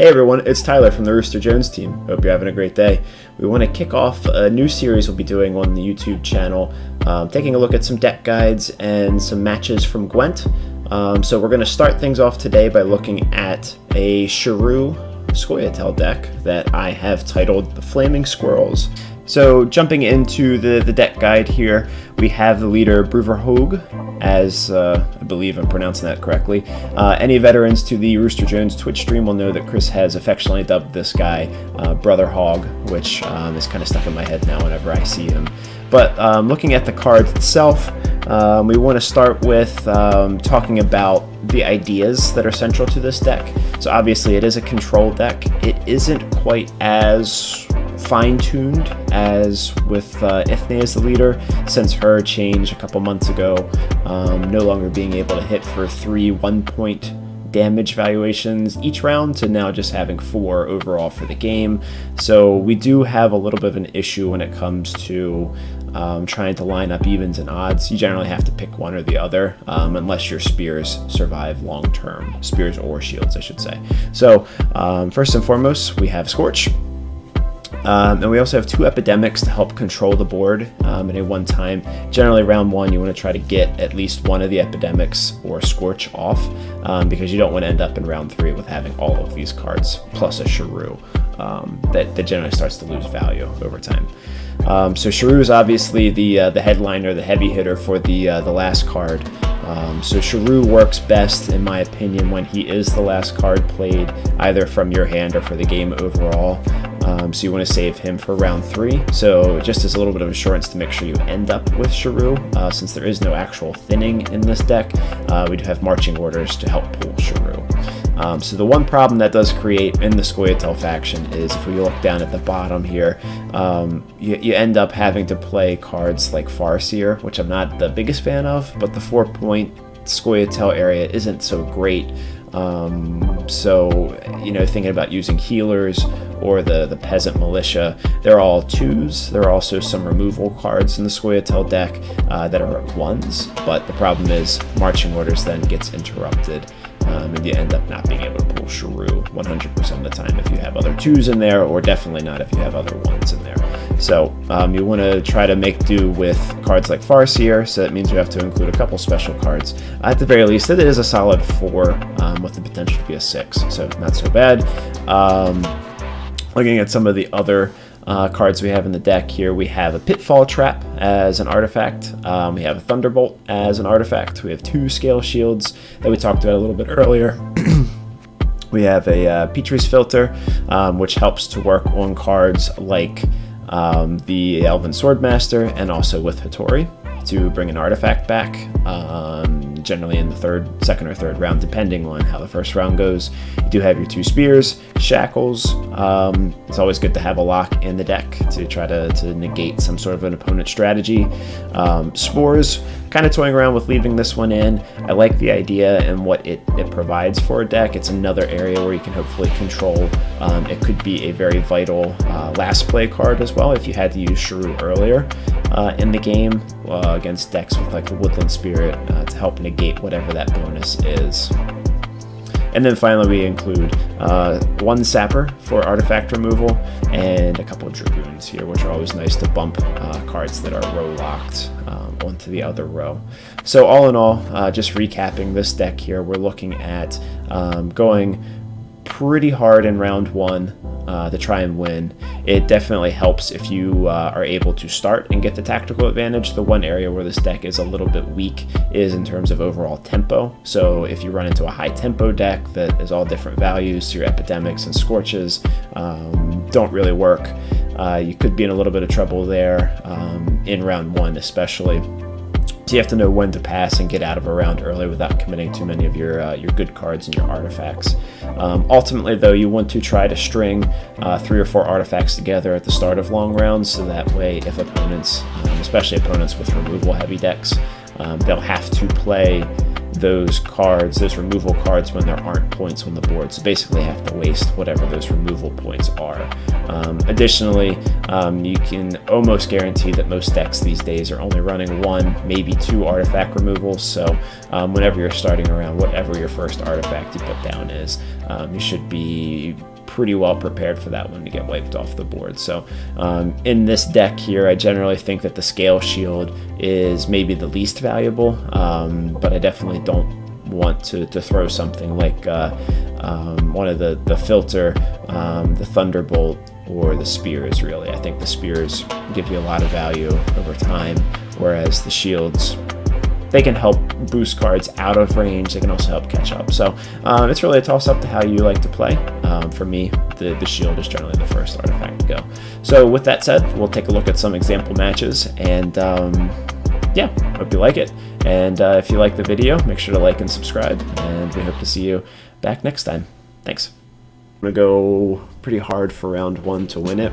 Hey everyone, it's Tyler from the Rooster Jones team. Hope you're having a great day. We want to kick off a new series we'll be doing on the YouTube channel, taking a look at some deck guides and some matches from Gwent. So we're going to start things off today by looking at a Schirru Scoia'tael deck that I have titled the Flaming Squirrels. So jumping into the deck guide here, we have the leader HUUUUGE, as I believe I'm pronouncing that correctly. Any veterans to the Rooster Jones Twitch stream will know that Chris has affectionately dubbed this guy Brother Hog, which is kind of stuck in my head now whenever I see him. But looking at the card itself, we want to start with talking about the ideas that are central to this deck. So obviously it is a control deck. It isn't quite as fine-tuned as with Eithne as the leader, since her change a couple months ago, no longer being able to hit for 3 1-point damage valuations each round to now just having 4 overall for the game. So we do have a little bit of an issue when it comes to trying to line up evens and odds. You generally have to pick one or the other, unless your spears survive long term. Spears or shields, I should say. So first and foremost, we have Scorch. And we also have 2 epidemics to help control the board at a one time. Generally round 1 you want to try to get at least one of the epidemics or scorch off, because you don't want to end up in round 3 with having all of these cards plus a Schirru that generally starts to lose value over time. So Schirru is obviously the headliner, the heavy hitter for the last card. So Schirru works best, in my opinion, when he is the last card played, either from your hand or for the game overall. So you want to save him for round 3. So just as a little bit of assurance to make sure you end up with Schirru, since there is no actual thinning in this deck, we do have marching orders to help pull Schirru. So the one problem that does create in the Scoia'tael faction is if we look down at the bottom here, you end up having to play cards like Farseer, which I'm not the biggest fan of, but the 4-point Scoia'tael area isn't so great. So, you know, thinking about using healers or the peasant militia, they're all 2s. There are also some removal cards in the Scoia'tael deck that are 1s, but the problem is marching orders then gets interrupted. And you end up not being able to pull Schirru 100% of the time if you have other 2s in there, or definitely not if you have other 1s in there. So you want to try to make do with cards like Farseer, so that means you have to include a couple special cards. At the very least, it is a solid 4 with the potential to be a 6, so not so bad. Looking at some of the other cards we have in the deck here, we have a Pitfall Trap as an artifact, we have a Thunderbolt as an artifact, we have 2 Scale Shields that we talked about a little bit earlier. We have a Petrie's Filter, which helps to work on cards like the Elven Swordmaster, and also with Hattori to bring an artifact back, generally in the second or third round, depending on how the first round goes. You do have your 2 spears, shackles. It's always good to have a lock in the deck to try to negate some sort of an opponent strategy. Spores, kind of toying around with leaving this one in. I like the idea and what it provides for a deck. It's another area where you can hopefully control. It could be a very vital last play card as well if you had to use Schirru earlier in the game against decks with like the Woodland Spirit to help negate whatever that bonus is. And then finally we include 1 Sapper for artifact removal and a couple of Dragoons here, which are always nice to bump cards that are row locked onto the other row. So all in all, just recapping this deck here, we're looking at going pretty hard in round 1 to try and win. It definitely helps if you are able to start and get the tactical advantage. The one area where this deck is a little bit weak is in terms of overall tempo. So if you run into a high tempo deck that is all different values, your epidemics and scorches don't really work. You could be in a little bit of trouble there in round 1 especially. So you have to know when to pass and get out of a round early without committing too many of your good cards and your artifacts. Ultimately, though, you want to try to string 3 or 4 artifacts together at the start of long rounds, so that way if opponents, especially opponents with removal heavy decks, they'll have to play those cards, those removal cards, when there aren't points on the board. So basically have to waste whatever those removal points are. Additionally, you can almost guarantee that most decks these days are only running 1, maybe 2 artifact removals. So whenever you're starting around, whatever your first artifact you put down is, you should be pretty well prepared for that one to get wiped off the board. So in this deck here, I generally think that the scale shield is maybe the least valuable, but I definitely don't want to throw something like one of the filter, the thunderbolt, or the spears. Really, I think the spears give you a lot of value over time, whereas the shields, they can help boost cards out of range. They can also help catch up. So it's really a toss-up to how you like to play. For me, the shield is generally the first artifact to go. So with that said, we'll take a look at some example matches, and yeah, hope you like it. And if you like the video, make sure to like and subscribe, and we hope to see you back next time. Thanks. I'm gonna go pretty hard for round 1 to win it.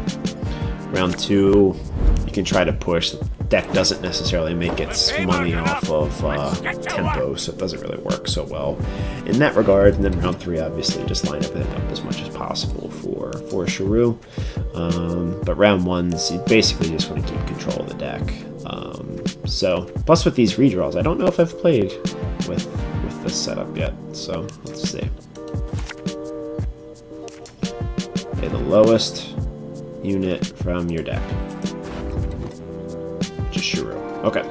Round 2, you can try to push. The deck doesn't necessarily make its money off of tempo, so it doesn't really work so well in that regard. And then round 3, obviously, just line everything up as much as possible for Schirru. But round 1s, you basically just want to keep control of the deck. So, plus with these redraws, I don't know if I've played with this setup yet, so let's see. Okay, the lowest unit from your deck. Just Schirru. Okay.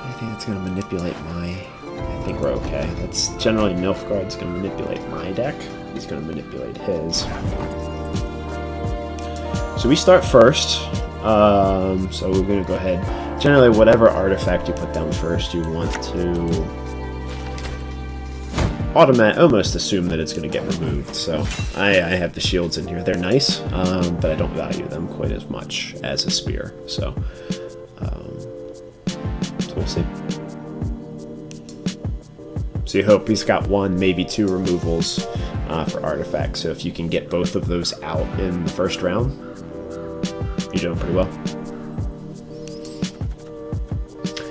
I think it's going to manipulate my... I think we're okay. That's generally Nilfgaard's going to manipulate my deck. He's going to manipulate his. So we start first. So we're going to go ahead. Generally, whatever artifact you put down first, you want to almost assume that it's going to get removed. So I have the shields in here. They're nice, but I don't value them quite as much as a spear. So we'll see. So you hope he's got 1, maybe 2 removals for artifacts. So if you can get both of those out in the first round, you're doing pretty well.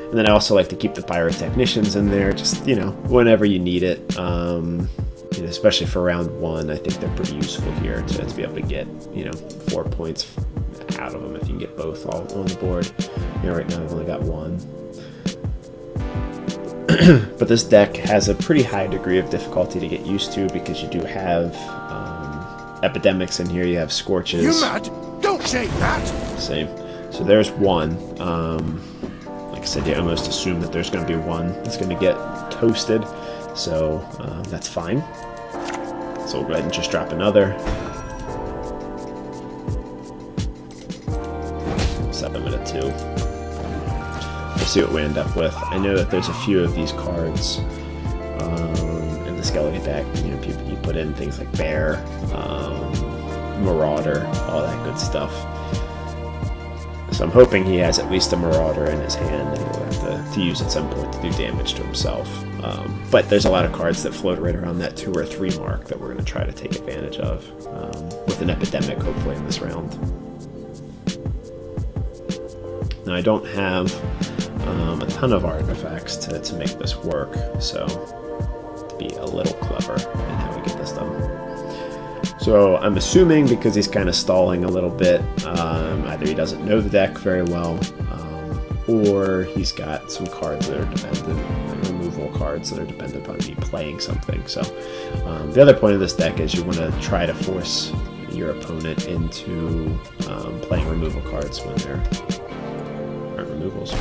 And then I also like to keep the pyrotechnicians in there, just, you know, whenever you need it. You know, especially for round 1, I think they're pretty useful here to be able to get, you know, 4 points out of them if you can get both all on the board. You know, right now I've only got 1. But this deck has a pretty high degree of difficulty to get used to because you do have epidemics in here. You have scorches. You mad? Don't say that. Same. So there's 1. Like I said, you almost assume that there's going to be 1 that's going to get toasted. So that's fine. So we'll go ahead and just drop another. 7 minute 2. We'll see what we end up with. I know that there's a few of these cards in the Skellige deck. You know, you put in things like Bear, Marauder, all that good stuff. So I'm hoping he has at least a Marauder in his hand that he'll have to use at some point to do damage to himself. But there's a lot of cards that float right around that 2 or 3 mark that we're going to try to take advantage of with an epidemic, hopefully, in this round. Now, I don't have a ton of artifacts to make this work, so to be a little clever in how we get this done. So I'm assuming because he's kind of stalling a little bit, either he doesn't know the deck very well, or he's got some cards that are dependent, removal cards that are dependent on me playing something. So the other point of this deck is you want to try to force your opponent into playing removal cards when there aren't removals.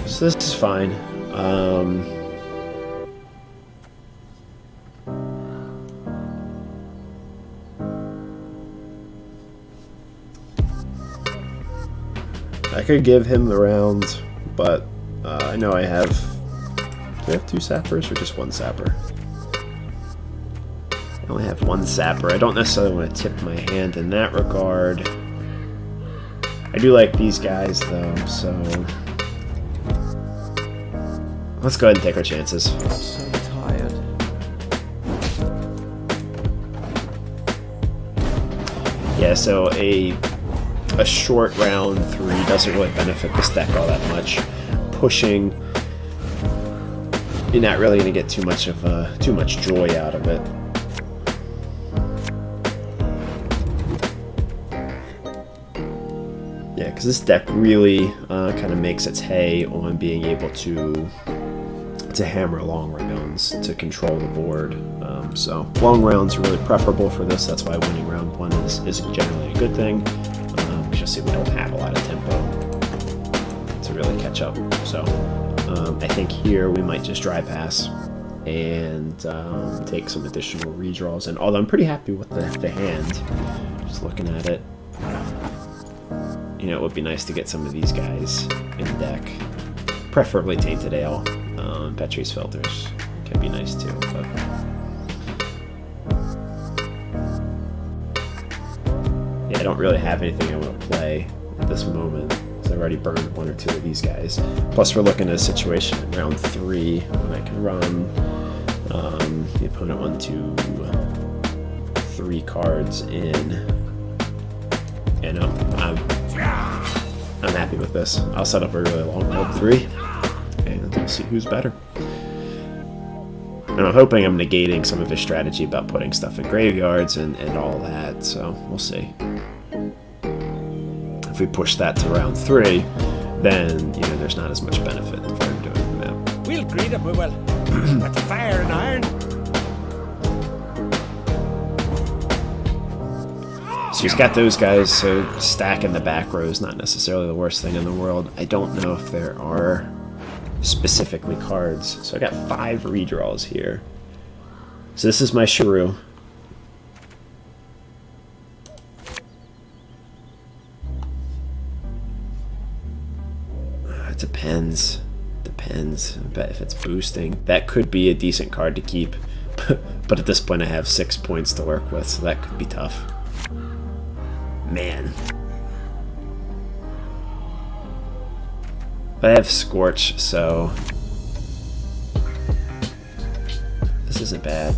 So this is fine. I could give him the round, but I know I have... Do I have 2 sappers or just 1 sapper? I only have 1 sapper. I don't necessarily want to tip my hand in that regard. I do like these guys, though, so... Let's go ahead and take our chances. I'm so tired. Yeah, so a short round 3 doesn't really benefit this deck all that much. Pushing, you're not really going to get too much joy out of it. Yeah, because this deck really kind of makes its hay on being able to hammer long rounds. rounds to control the board. So long rounds are really preferable for this. That's why winning round 1 is generally a good thing. Because you'll see we don't have a lot of tempo to really catch up. So I think here we might just dry pass and take some additional redraws. And although I'm pretty happy with the hand, just looking at it, you know, it would be nice to get some of these guys in the deck. Preferably Tainted Ale. Petrie's Filters can be nice too. But yeah, I don't really have anything I want to play at this moment. So I've already burned 1 or 2 of these guys. Plus we're looking at a situation in round 3 when I can run the opponent 1, 2, 3 cards in. And I'm happy with this. I'll set up a really long hold 3, and we'll see who's better. And I'm hoping I'm negating some of his strategy about putting stuff in graveyards and all that, so we'll see. If we push that to round 3, then, you know, there's not as much benefit for him doing that. We'll greet him, we will. That's fire and iron. So he's got those guys, so stacking the back row is not necessarily the worst thing in the world. I don't know if there are specifically cards. So I got 5 redraws here. So this is my Schirru. It depends. Depends. I bet if it's boosting, that could be a decent card to keep. But at this point I have 6 points to work with, so that could be tough. Man. But I have Scorch, so this isn't bad.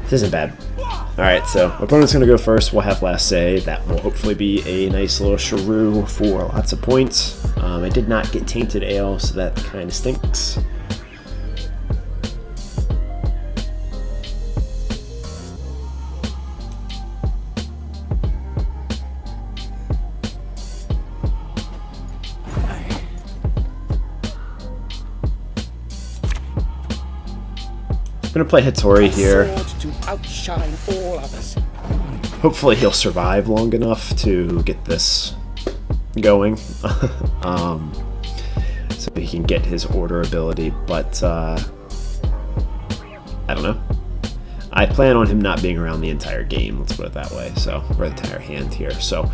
This isn't bad. Alright, so opponent's going to go first. We'll have last say. That will hopefully be a nice little Schirru for lots of points. I did not get Tainted Ale, so that kind of stinks. I'm going to play Hattori here. To outshine all others. Hopefully he'll survive long enough to get this going. So he can get his order ability, but I don't know. I plan on him not being around the entire game, let's put it that way, so, or the entire hand here. So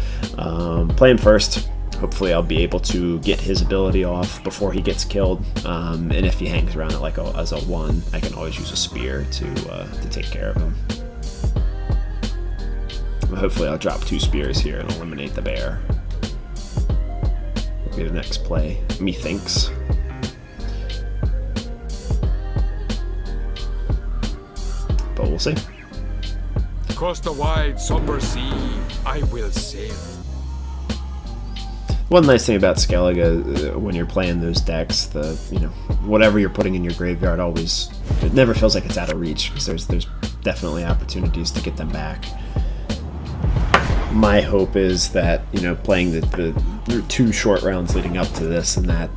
play him first. Hopefully I'll be able to get his ability off before he gets killed, and if he hangs around it like as a 1, I can always use a spear to take care of him. But hopefully I'll drop 2 spears here and eliminate the bear. Will be the next play, methinks. But we'll see. Across the wide, somber sea, I will sail. One nice thing about Skellige, when you're playing those decks, whatever you're putting in your graveyard always, it never feels like it's out of reach, because there's definitely opportunities to get them back. My hope is that, playing the 2 short rounds leading up to this and that,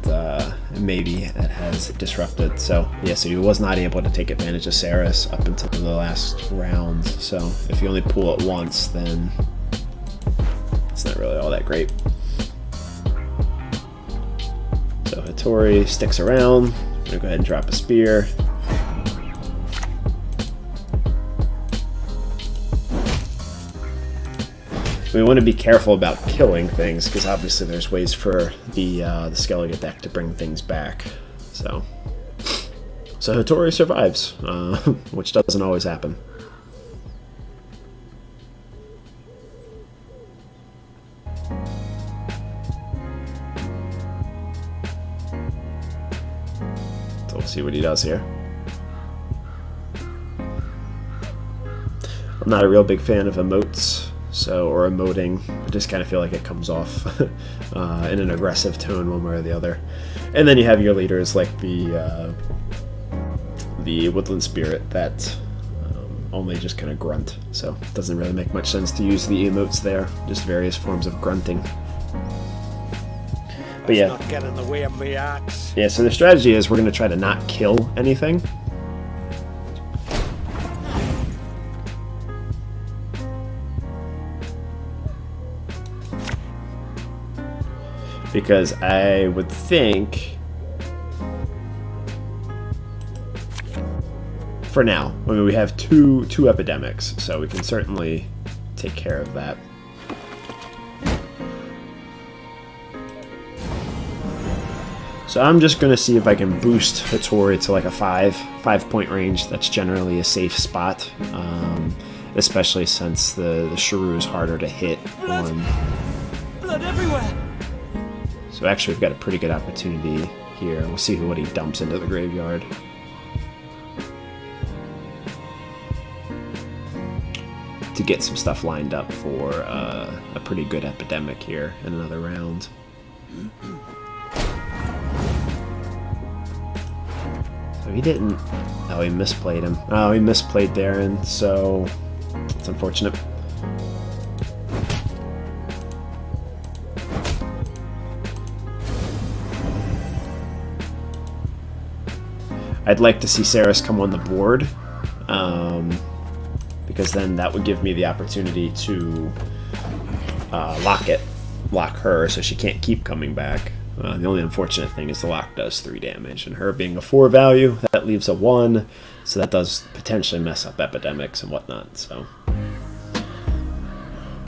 maybe it has disrupted. So, yeah, so he was not able to take advantage of Saris up until the last round. So, if you only pull it once, then it's not really all that great. So Hattori sticks around. I'm going to go ahead and drop a spear. We want to be careful about killing things, because obviously there's ways for the Skellige deck to bring things back. So Hattori survives, which doesn't always happen. So we'll see what he does here. I'm not a real big fan of emotes. Or emoting, I just kind of feel like it comes off in an aggressive tone one way or the other. And then you have your leaders like the Woodland Spirit that only just kind of grunt. So it doesn't really make much sense to use the emotes there, just various forms of grunting. But But yeah. Not get in the way of me axe. Yeah, so the strategy is we're going to try to not kill anything. Because I would think, for now, I mean, we have two epidemics, so we can certainly take care of that. So I'm just going to see if I can boost Hattori to like a 5-point range. That's generally a safe spot, especially since the Schirru is harder to hit on. Blood everywhere. So actually we've got a pretty good opportunity here. We'll see what he dumps into the graveyard. To get some stuff lined up for a pretty good epidemic here in another round. So he didn't... Oh, he misplayed him. Oh, he misplayed Darren, so it's unfortunate. I'd like to see Saris come on the board, because then that would give me the opportunity to lock her, so she can't keep coming back. The only unfortunate thing is the lock does 3 damage, and her being a 4 value, that leaves a 1, so that does potentially mess up epidemics and whatnot. So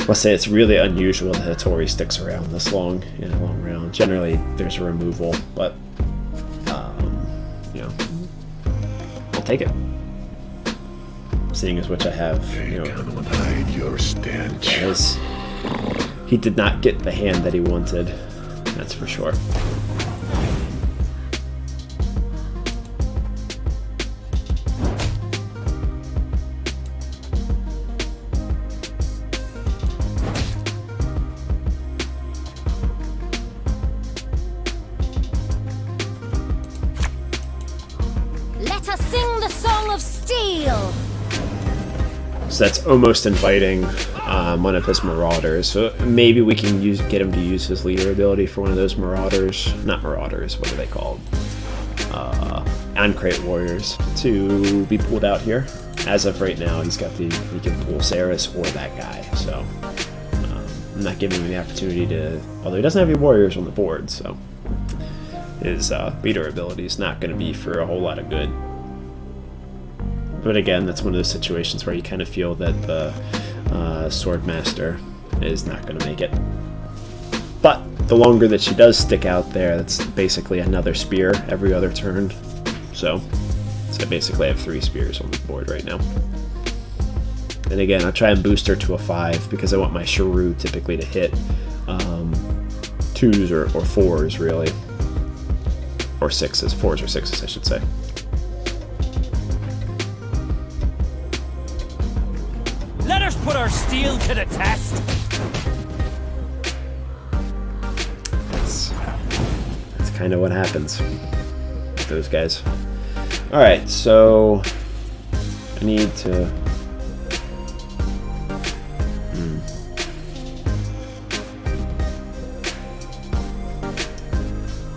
let's say it's really unusual that Hattori sticks around this long in a long round. Generally, there's a removal, but you know, I'll take it. Seeing as which I have, you know, cannot hide your stench. as he did not get the hand that he wanted. That's for sure. Let us sing the song of steel. So that's almost inviting one of his Marauders. So maybe we can get him to use his leader ability for one of those Marauders. Not Marauders, what are they called? Ancrate Warriors to be pulled out here. As of right now, he can pull Saris or that guy. So I'm not giving him the opportunity to, although he doesn't have any Warriors on the board, so his leader ability is not going to be for a whole lot of good. But again, that's one of those situations where you kind of feel that the Swordmaster is not going to make it. But the longer that she does stick out there, that's basically another spear every other turn. So I basically have 3 spears on the board right now. And again, I'll try and boost her to a 5 because I want my Schirru typically to hit 2s or 4s, really. Or 6s. 4s or 6s, I should say. Let us put our steel to the test. That's kind of what happens with those guys. Alright, so I need to...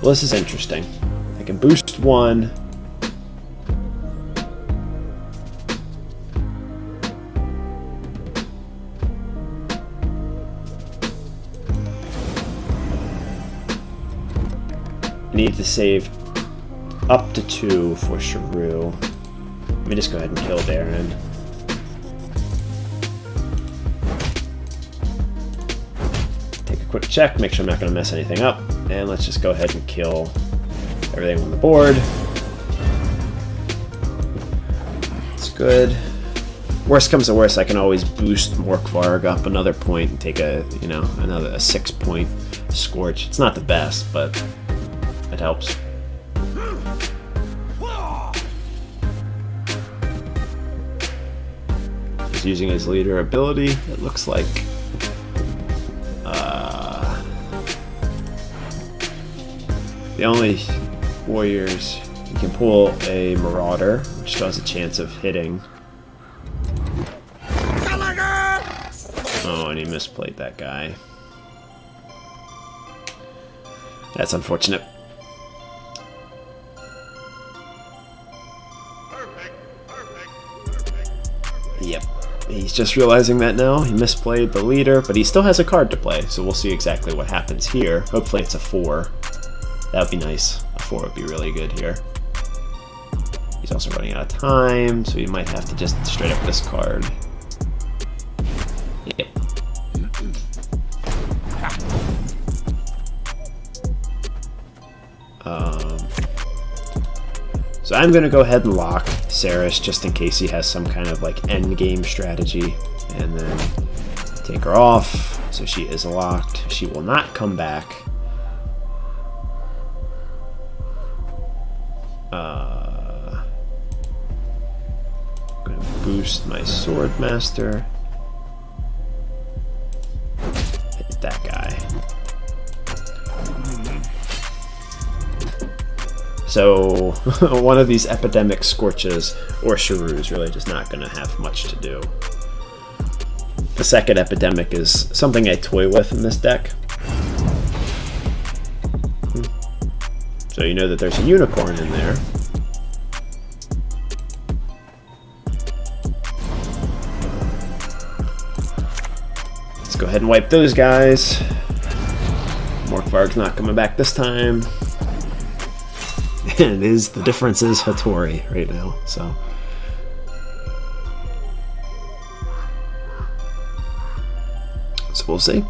Well, this is interesting. I can boost 1. Need to save up to 2 for Schirru. Let me just go ahead and kill Darren. Take a quick check, make sure I'm not going to mess anything up, and let's just go ahead and kill everything on the board. It's good. Worst comes to worst, I can always boost Morkvarg up another point and take a 6-point Scorch. It's not the best, but it helps. He's using his leader ability, it looks like. The only warriors, you can pull a Marauder, which still has a chance of hitting. Oh, and he misplayed that guy. That's unfortunate. Yep. He's just realizing that now. He misplayed the leader, but he still has a card to play, so we'll see exactly what happens here. Hopefully it's a 4. That would be nice. A 4 would be really good here. He's also running out of time, so he might have to just straight up discard. Yep. So I'm going to go ahead and lock Saris just in case he has some kind of like end game strategy, and then take her off. So she is locked. She will not come back. I'm going to boost my Swordmaster. Hit that guy. So one of these epidemic scorches or Schirru is really just not going to have much to do. The second epidemic is something I toy with in this deck. So you know that there's a unicorn in there. Let's go ahead and wipe those guys. Morkvarg's not coming back this time. And the difference is Hattori right now, so. So we'll see.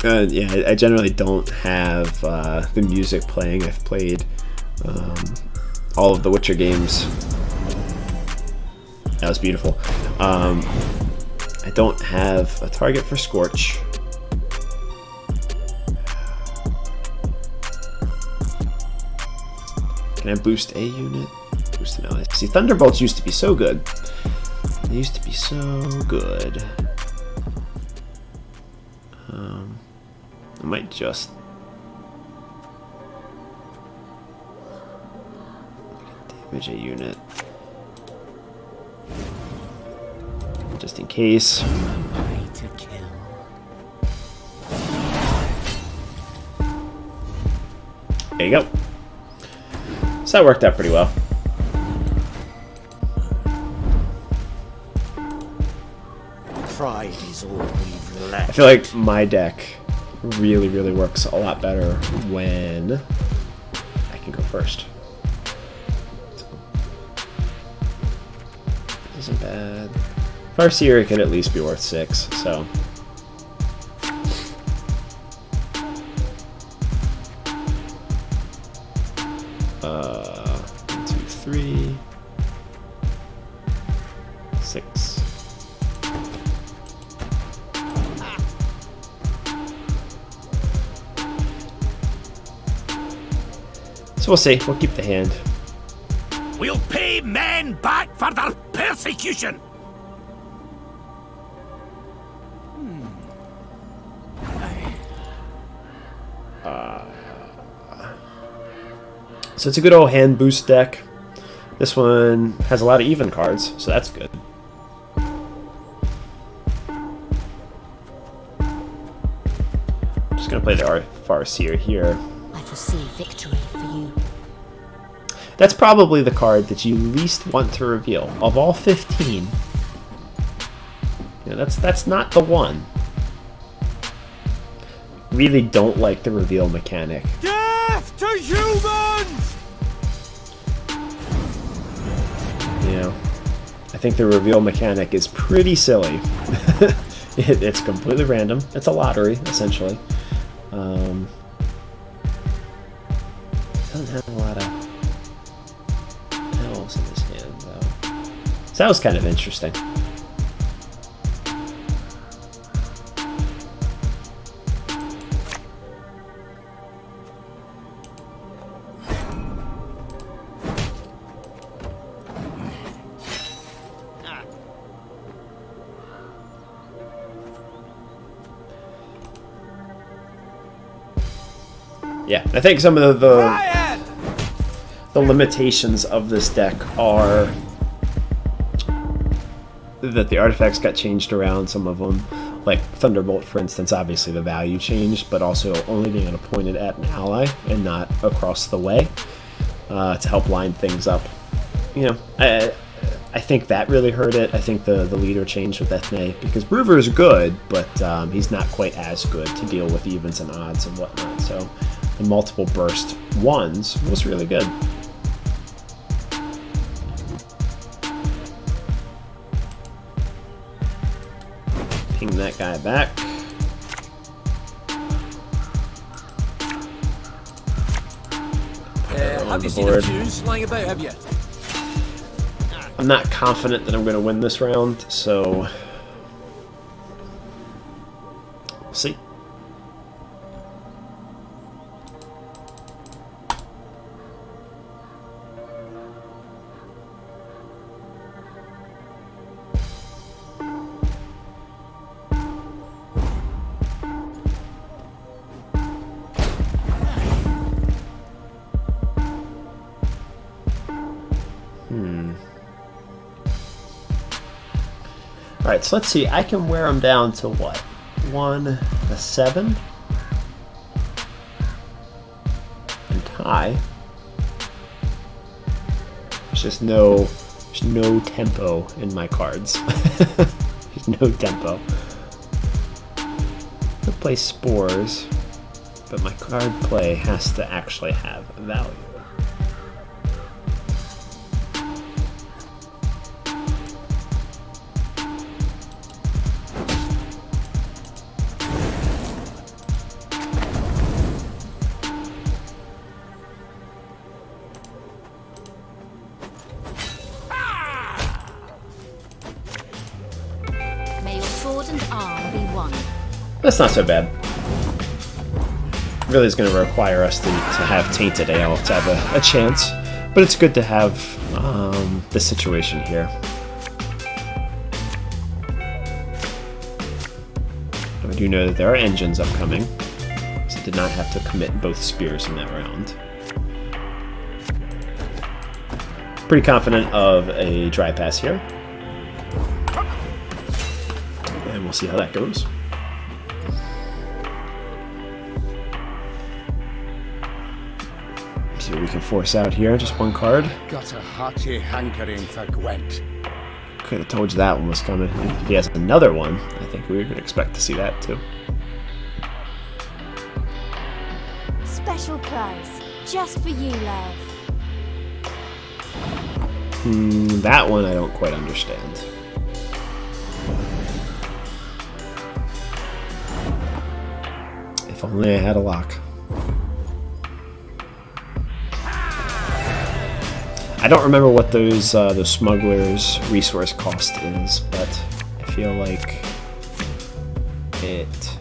Yeah, I generally don't have the music playing. I've played all of the Witcher games. That was beautiful. I don't have a target for Scorch. Can I boost a unit? Boost an ally. See, Thunderbolts used to be so good. They used to be so good. I might just damage a unit. Just in case. To kill. There you go. So that worked out pretty well. Pride is all we've left. I feel like my deck really, really works a lot better when I can go first. This isn't bad. Farseer could at least be worth 6, so. 1, 2, 3, 6. So we'll see. We'll keep the hand. We'll pay men back for their persecution. So it's a good old hand boost deck. This one has a lot of even cards, so that's good. I'm just going to play the Farseer here. I foresee victory for you. That's probably the card that you least want to reveal. Of all 15, that's not the one. Really don't like the reveal mechanic. Death to humans! Yeah, I think the reveal mechanic is pretty silly. It's completely random. It's a lottery, essentially. Doesn't have a lot of elves in his hand, though. So that was kind of interesting. Yeah, I think some of the limitations of this deck are that the artifacts got changed around, some of them. Like Thunderbolt, for instance, obviously the value changed, but also only being able to point it at an ally and not across the way to help line things up. You know, I think that really hurt it. I think the leader changed with Eithne, because Brewer is good, but he's not quite as good to deal with evens and odds and whatnot. So the multiple burst ones was really good. Ping that guy back. Have you seen a fuse lying about, have you? I'm not confident that I'm going to win this round, so we'll see. Alright, so let's see. I can wear them down to what? 1, 7. And tie. There's no tempo in my cards. There's no tempo. I'll play Spores, but my card play has to actually have value. That's not so bad. Really is going to require us to have Tainted Ale to have a chance, but it's good to have this situation here. I do know that there are engines upcoming, so I did not have to commit both spears in that round. Pretty confident of a dry pass here. And we'll see how that goes. See what we can force out here. Just one card. Got a hearty hankering for Gwent. Could have told you that one was coming. If he has another one, I think we would expect to see that too. Special prize, just for you, love. That one I don't quite understand. If only I had a lock. I don't remember what those smugglers' resource cost is, but I feel like it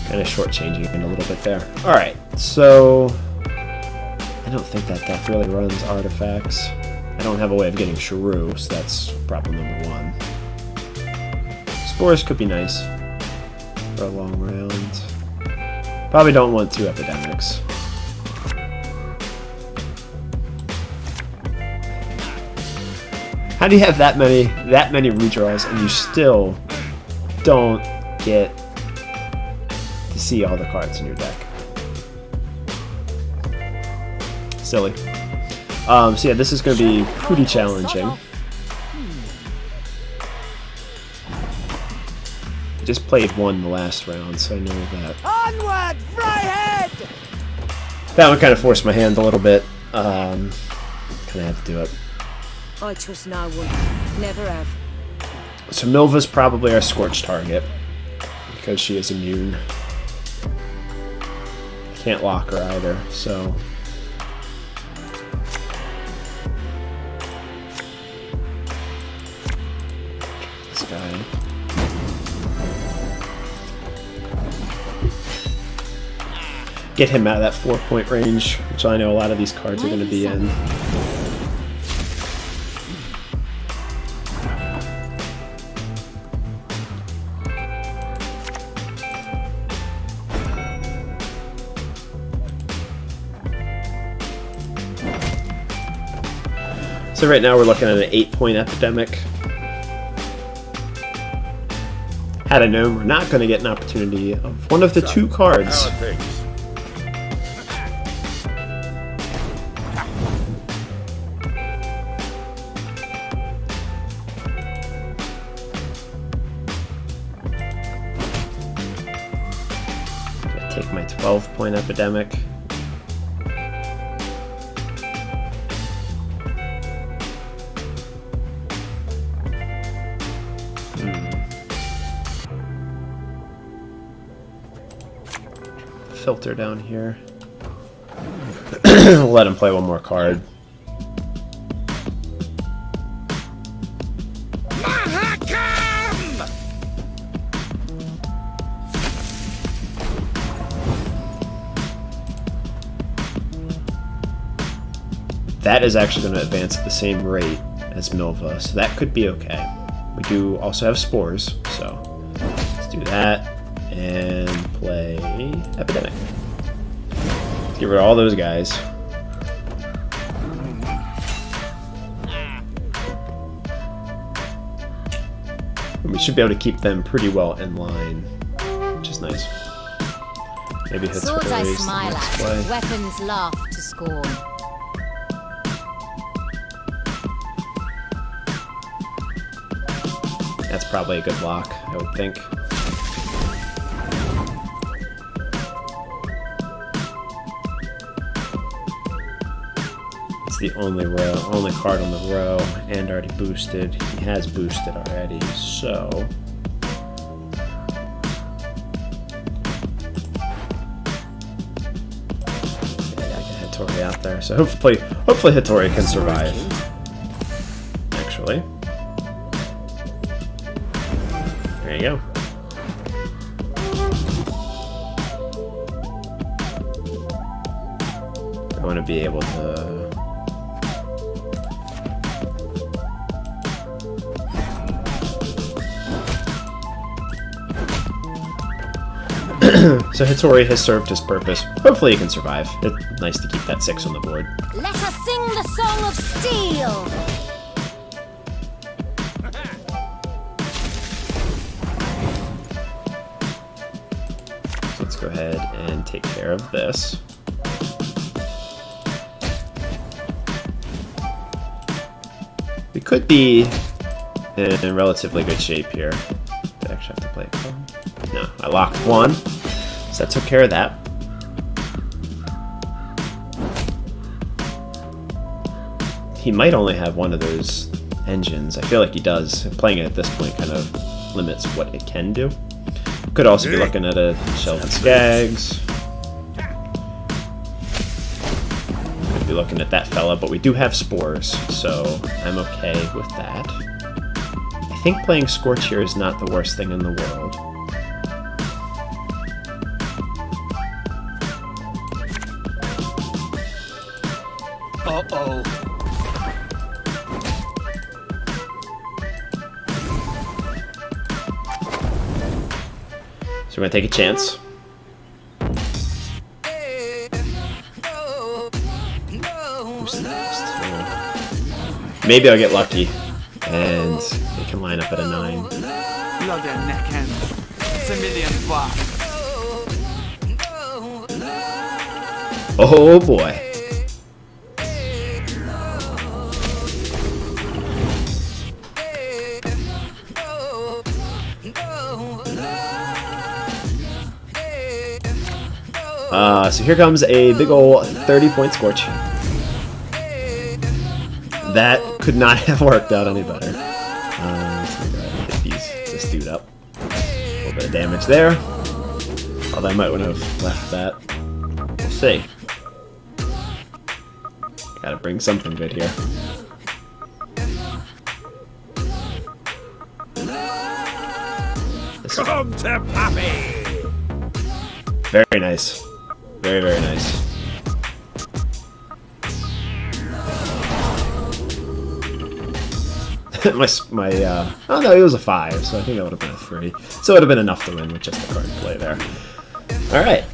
kind of shortchanging it a little bit there. All right, so I don't think that deck really runs artifacts. I don't have a way of getting Schirru, so that's problem number one. Spores could be nice for a long round. Probably don't want 2 epidemics. How do you have that many redraws and you still don't get to see all the cards in your deck? Silly. So yeah, this is going to be pretty challenging. I just played 1 the last round, so I know that. Onward, Fryhead! That one kind of forced my hand a little bit. Kind of had to do it. I trust no one. Never have. So Milva's probably our Scorch target, because she is immune. Can't lock her either, so... This guy... Get him out of that 4-point range, which I know a lot of these cards are going to be in. So right now we're looking at an 8-point epidemic. Had I known we're not going to get an opportunity of one of the two cards. Take my 12-point epidemic. Filter down here. We'll let him play one more card. That is actually going to advance at the same rate as Milva, so that could be okay. We do also have spores, so let's do that and play Epidemic. Get rid of all those guys. And we should be able to keep them pretty well in line, which is nice. Maybe hit Swords I Squirrels smile the next at, play. weapons laugh to scorn. That's probably a good block, I would think. It's the only card on the row, and already boosted. He has boosted already, so yeah, I can Hittori out there. So hopefully Hittori can survive. Actually. There you go. I want to be able to... So Hittori has served his purpose. Hopefully he can survive. It's nice to keep that 6 on the board. Let us sing the song of steel! Let's go ahead and take care of this. We could be in relatively good shape here. Do I actually have to play a card? No, I locked one, so that took care of that. He might only have one of those engines. I feel like he does. Playing it at this point kind of limits what it can do. Could also be looking at a Shelved Skags. Could be looking at that fella, but we do have spores, so I'm okay with that. I think playing Scorch here is not the worst thing in the world. Uh-oh. So we're gonna take a chance. Maybe I'll get lucky, and they can line up at a 9. Bloody neckhand. It's a million bucks. Oh boy. So here comes a big ol' 30-point Scorch. That could not have worked out any better. Let's hit this dude up. A little bit of damage there. Although I might want to have left that. We'll see. Gotta bring something good here. Come to Pappy! Very nice. Very, very nice. Oh no, he was a 5, so I think that would have been a 3. So it would have been enough to win with just the card play there. Alright.